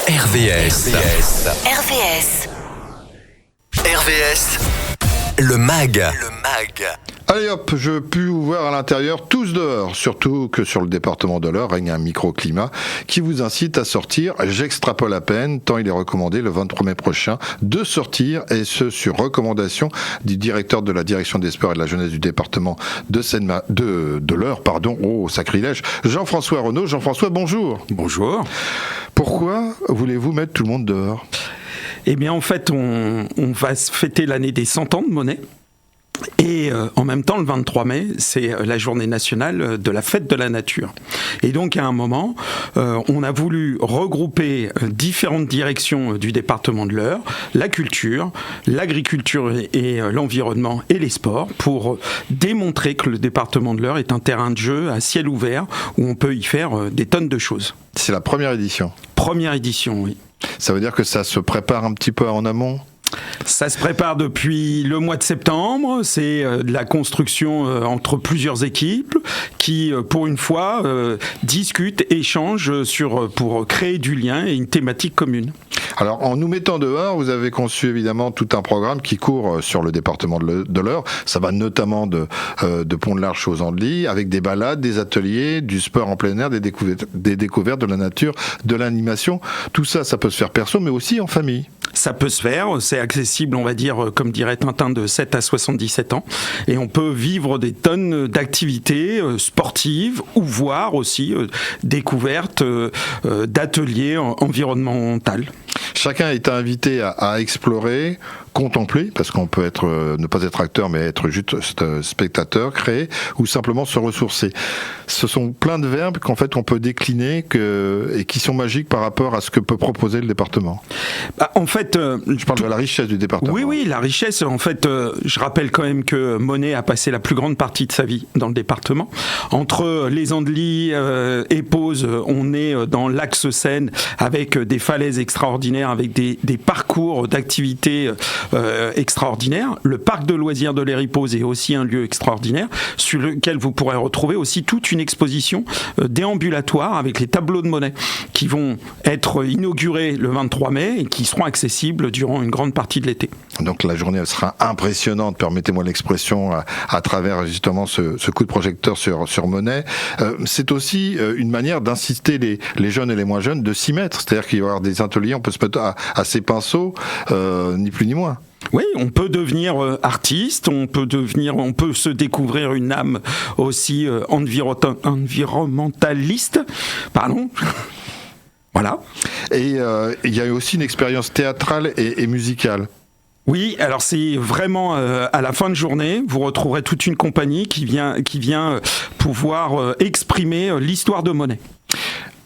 RVS. Le MAG. Allez hop, je puis vous voir à l'intérieur, tous dehors. Surtout que sur le département de l'Eure règne un microclimat qui vous incite à sortir. J'extrapole à peine, tant il est recommandé le 23 mai prochain de sortir, et ce sur recommandation du directeur de la direction des sports et de la jeunesse du département de l'Eure, oh sacrilège, Jean-François Renaud. Jean-François, bonjour. Bonjour. Pourquoi voulez-vous mettre tout le monde dehors ? Eh bien, en fait, on va fêter l'année des 100 ans de Monet. Et en même temps, le 23 mai, c'est la journée nationale de la fête de la nature. Et donc, à un moment, on a voulu regrouper différentes directions du département de l'Eure, la culture, l'agriculture et l'environnement et les sports, pour démontrer que le département de l'Eure est un terrain de jeu à ciel ouvert où on peut y faire des tonnes de choses. C'est la première édition. Première édition, oui. Ça veut dire que ça se prépare un petit peu en amont ? Ça se prépare depuis le mois de septembre, c'est de la construction entre plusieurs équipes qui, pour une fois, discutent, échangent pour créer du lien et une thématique commune. Alors, en nous mettant dehors, vous avez conçu évidemment tout un programme qui court sur le département de l'Eure. Ça va notamment de Pont-de-l'Arche aux Andelys, avec des balades, des ateliers, du sport en plein air, des découvertes de la nature, de l'animation. Tout ça, ça peut se faire perso, mais aussi en famille. Ça peut se faire, c'est accessible, on va dire, comme dirait Tintin, de 7 à 77 ans. Et on peut vivre des tonnes d'activités sportives ou voir aussi découvertes d'ateliers environnementaux. Chacun est invité à explorer, contempler, parce qu'on peut ne pas être acteur, mais être juste spectateur, créer, ou simplement se ressourcer. Ce sont plein de verbes qu'en fait on peut décliner et qui sont magiques par rapport à ce que peut proposer le département. En fait, je parle de la richesse du département. Oui, la richesse. En fait, je rappelle quand même que Monet a passé la plus grande partie de sa vie dans le département. Entre les Andelys et Pose, on est dans l'axe Seine avec des falaises extraordinaires, avec des parcours d'activités extraordinaires. Le parc de loisirs de l'Héripose est aussi un lieu extraordinaire sur lequel vous pourrez retrouver aussi toute une exposition déambulatoire avec les tableaux de Monet qui vont être inaugurés le 23 mai et qui seront accessibles durant une grande partie de l'été. Donc la journée elle sera impressionnante, permettez-moi l'expression, à travers justement ce coup de projecteur sur Monet. C'est aussi une manière d'inciter les jeunes et les moins jeunes de s'y mettre. C'est-à-dire qu'il va y avoir des ateliers, on peut se mettre à ses pinceaux, ni plus ni moins. Oui, on peut devenir artiste, on peut se découvrir une âme aussi environnementaliste. Pardon. Voilà. Et il y a aussi une expérience théâtrale et musicale. Oui, alors c'est vraiment à la fin de journée, vous retrouverez toute une compagnie qui vient pouvoir exprimer l'histoire de Monet.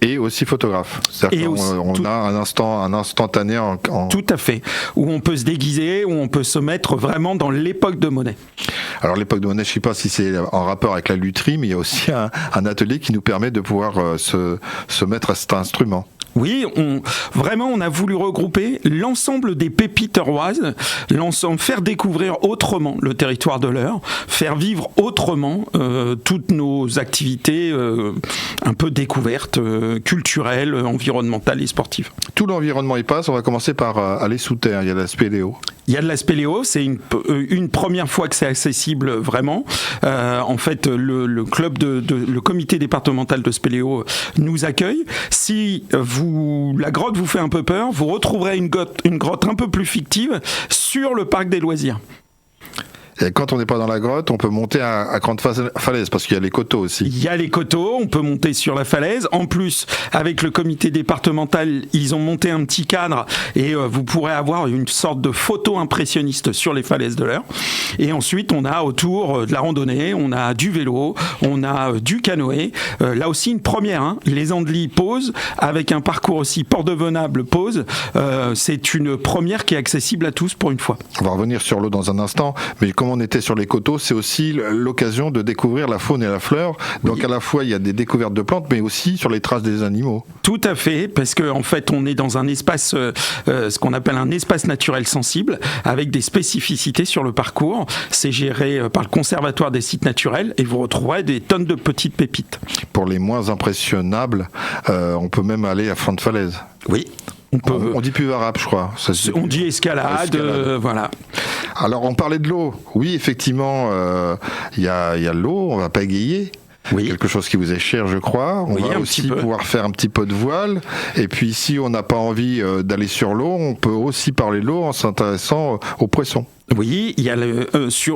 Et aussi photographe. C'est-à-dire qu'on a un instantané Tout à fait. Où on peut se déguiser, où on peut se mettre vraiment dans l'époque de Monet. Alors l'époque de Monet, je ne sais pas si c'est en rapport avec la lutherie, mais il y a aussi un atelier qui nous permet de pouvoir se mettre à cet instrument. Oui, on a voulu regrouper l'ensemble des pépites eurroises, faire découvrir autrement le territoire de l'Eure, faire vivre autrement toutes nos activités un peu découvertes, culturelles, environnementales et sportives. Tout l'environnement y passe, on va commencer par aller sous terre, il y a la spéléo. Il y a de la spéléo, c'est une première fois que c'est accessible vraiment. En fait, le comité départemental de spéléo nous accueille. Si la grotte vous fait un peu peur, vous retrouverez une grotte un peu plus fictive sur le parc des loisirs. Et quand on n'est pas dans la grotte, on peut monter à grande falaise, parce qu'il y a les coteaux aussi. Il y a les coteaux, on peut monter sur la falaise. En plus, avec le comité départemental, ils ont monté un petit cadre et vous pourrez avoir une sorte de photo impressionniste sur les falaises de l'Eure. Et ensuite, on a autour de la randonnée, on a du vélo, on a du canoë. Là aussi, une première. Les Andelys Pose, avec un parcours aussi Port-de-Venable Pose. C'est une première qui est accessible à tous pour une fois. On va revenir sur l'eau dans un instant, mais comme on était sur les coteaux, c'est aussi l'occasion de découvrir la faune et la flore. Donc à la fois, il y a des découvertes de plantes, mais aussi sur les traces des animaux. Tout à fait, parce qu'en fait, on est dans un espace, ce qu'on appelle un espace naturel sensible, avec des spécificités sur le parcours. C'est géré par le Conservatoire des sites naturels et vous retrouverez des tonnes de petites pépites. Pour les moins impressionnables, on peut même aller à flanc de falaise. Oui. On dit puvarap, je crois. On dit escalade. Voilà. Alors, on parlait de l'eau. Oui, effectivement, il y a l'eau, on va pas égayer. Oui. Quelque chose qui vous est cher, je crois. On va aussi pouvoir faire un petit peu de voile. Et puis, si on n'a pas envie d'aller sur l'eau, on peut aussi parler de l'eau en s'intéressant aux poissons. Oui, il y a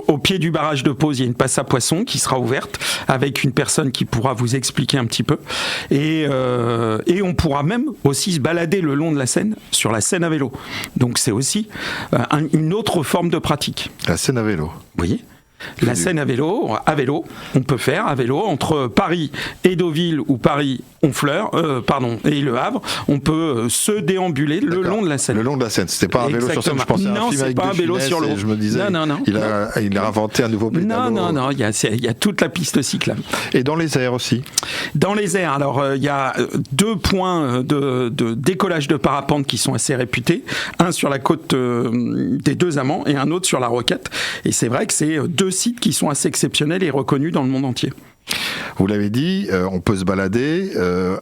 au pied du barrage de Pose, il y a une passe à poissons qui sera ouverte avec une personne qui pourra vous expliquer un petit peu. Et on pourra même aussi se balader le long de la Seine, sur la Seine à vélo. Donc c'est aussi une autre forme de pratique. La Seine à vélo. Oui. La Seine à vélo, on peut faire à vélo entre Paris et Deauville ou Paris-Honfleur, et Le Havre, on peut se déambuler le long de la Seine. Le long de la Seine, c'était pas un vélo sur Seine, je pensais à un film avec deux vélo sur l'eau. Je me disais, non. Il a inventé un nouveau pédalo. Non, il y a toute la piste cyclable. Et dans les airs aussi. Dans les airs, alors il y a 2 points de décollage de parapente qui sont assez réputés, un sur la côte des Deux Amants et un autre sur la Roquette. Et c'est vrai que c'est 2 sites qui sont assez exceptionnels et reconnus dans le monde entier. Vous l'avez dit, on peut se balader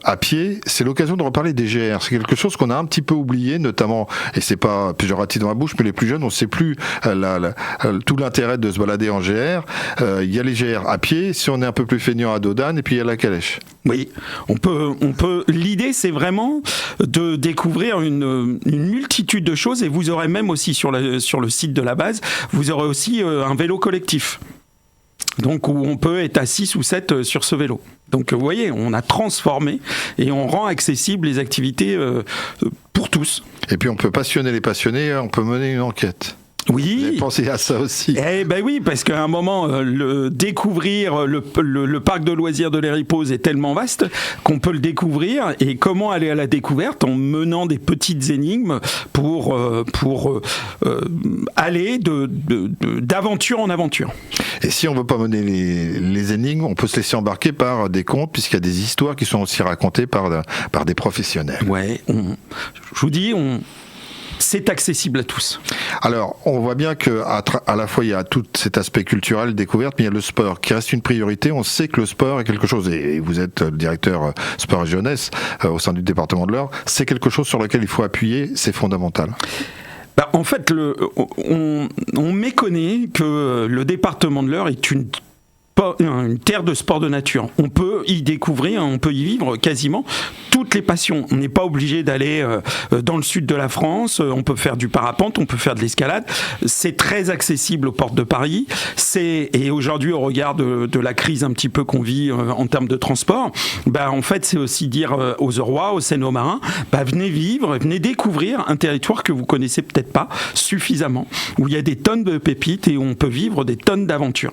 à pied. C'est l'occasion de reparler des GR. C'est quelque chose qu'on a un petit peu oublié, notamment, et c'est pas péjoratif dans la bouche, mais les plus jeunes, on ne sait plus tout l'intérêt de se balader en GR. Il y a les GR à pied, si on est un peu plus feignant à dos-d'âne, et puis il y a la calèche. Oui, on peut. L'idée, c'est vraiment de découvrir une multitude de choses, et vous aurez même aussi sur le site de la base, vous aurez aussi un vélo collectif. Donc où on peut être à 6 ou 7 sur ce vélo. Donc vous voyez, on a transformé et on rend accessibles les activités pour tous. Et puis on peut passionner les passionnés, on peut mener une enquête. Oui. Vous avez pensé à ça aussi. Eh ben oui, parce qu'à un moment, découvrir le parc de loisirs de l'Héripoz est tellement vaste qu'on peut le découvrir. Et comment aller à la découverte en menant des petites énigmes pour aller d'aventure en aventure. Et si on veut pas mener les énigmes, on peut se laisser embarquer par des contes, puisqu'il y a des histoires qui sont aussi racontées par des professionnels. Ouais, je vous dis, c'est accessible à tous. Alors, on voit bien qu'à la fois, il y a tout cet aspect culturel, découverte, mais il y a le sport qui reste une priorité. On sait que le sport est quelque chose, et vous êtes le directeur sport et jeunesse au sein du département de l'Eure, c'est quelque chose sur lequel il faut appuyer, c'est fondamental. En fait, on méconnaît que le département de l'Eure est une terre de sport de nature. On peut y découvrir, on peut y vivre quasiment toutes les passions. On n'est pas obligé d'aller dans le sud de la France, on peut faire du parapente, on peut faire de l'escalade. C'est très accessible aux portes de Paris. Et aujourd'hui, au regard de la crise un petit peu qu'on vit en termes de transport, en fait, c'est aussi dire aux Eurois, aux Seine-aux-Marins, venez vivre, venez découvrir un territoire que vous connaissez peut-être pas suffisamment, où il y a des tonnes de pépites et où on peut vivre des tonnes d'aventures.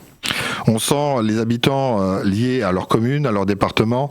On sent les habitants liés à leur commune, à leur département,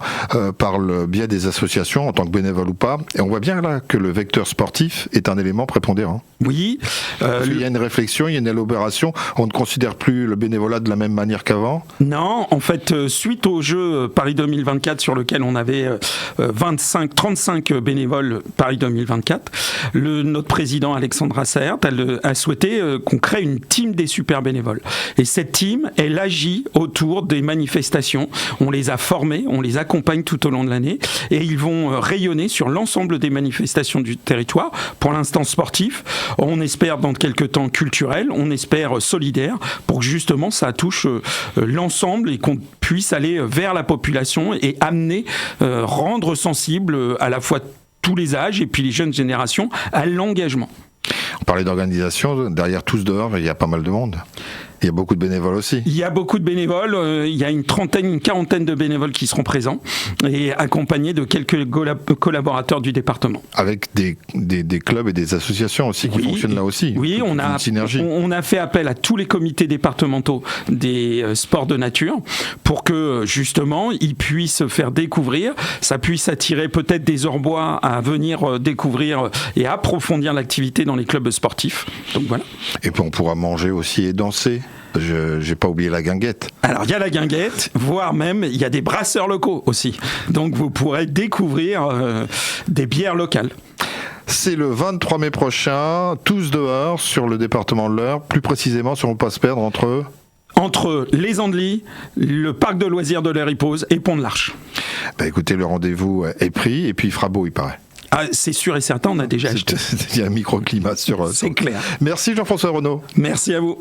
par le biais des associations, en tant que bénévoles ou pas. Et on voit bien là que le vecteur sportif est un élément prépondérant. Oui. Il y a une réflexion, il y a une élaboration. On ne considère plus le bénévolat de la même manière qu'avant. Non, en fait, suite au jeu Paris 2024, sur lequel on avait 35 bénévoles Paris 2024, notre président Alexandra Saert a souhaité qu'on crée une team des super bénévoles. Et cette team, elle agit autour des manifestations. On les a formés, on les accompagne tout au long de l'année et ils vont rayonner sur l'ensemble des manifestations du territoire. Pour l'instant sportif, on espère dans quelques temps culturel, on espère solidaire pour que justement ça touche l'ensemble et qu'on puisse aller vers la population et amener, rendre sensible à la fois tous les âges et puis les jeunes générations à l'engagement. On parlait d'organisation, derrière Tous dehors, il y a pas mal de monde. Il y a beaucoup de bénévoles aussi. Il y a beaucoup de bénévoles. Il y a une quarantaine de bénévoles qui seront présents et accompagnés de quelques collaborateurs du département. Avec des clubs et des associations aussi qui fonctionnent là aussi. Oui, on a fait appel à tous les comités départementaux des sports de nature pour que justement ils puissent faire découvrir, ça puisse attirer peut-être des Orbois à venir découvrir et approfondir l'activité dans les clubs sportifs. Donc voilà. Et puis on pourra manger aussi et danser. J'ai pas oublié la guinguette. Alors il y a la guinguette, voire même il y a des brasseurs locaux aussi. Donc vous pourrez découvrir des bières locales. C'est le 23 mai prochain, Tous dehors sur le département de l'Eure, plus précisément si on ne peut pas se perdre entre les Andelys, le parc de loisirs de l'Héripoz et Pont de l'Arche. Écoutez, le rendez-vous est pris et puis il fera beau, il paraît. Ah, c'est sûr et certain, on a déjà acheté. Il y a un microclimat sur... C'est clair. Merci Jean-François Renaud. Merci à vous.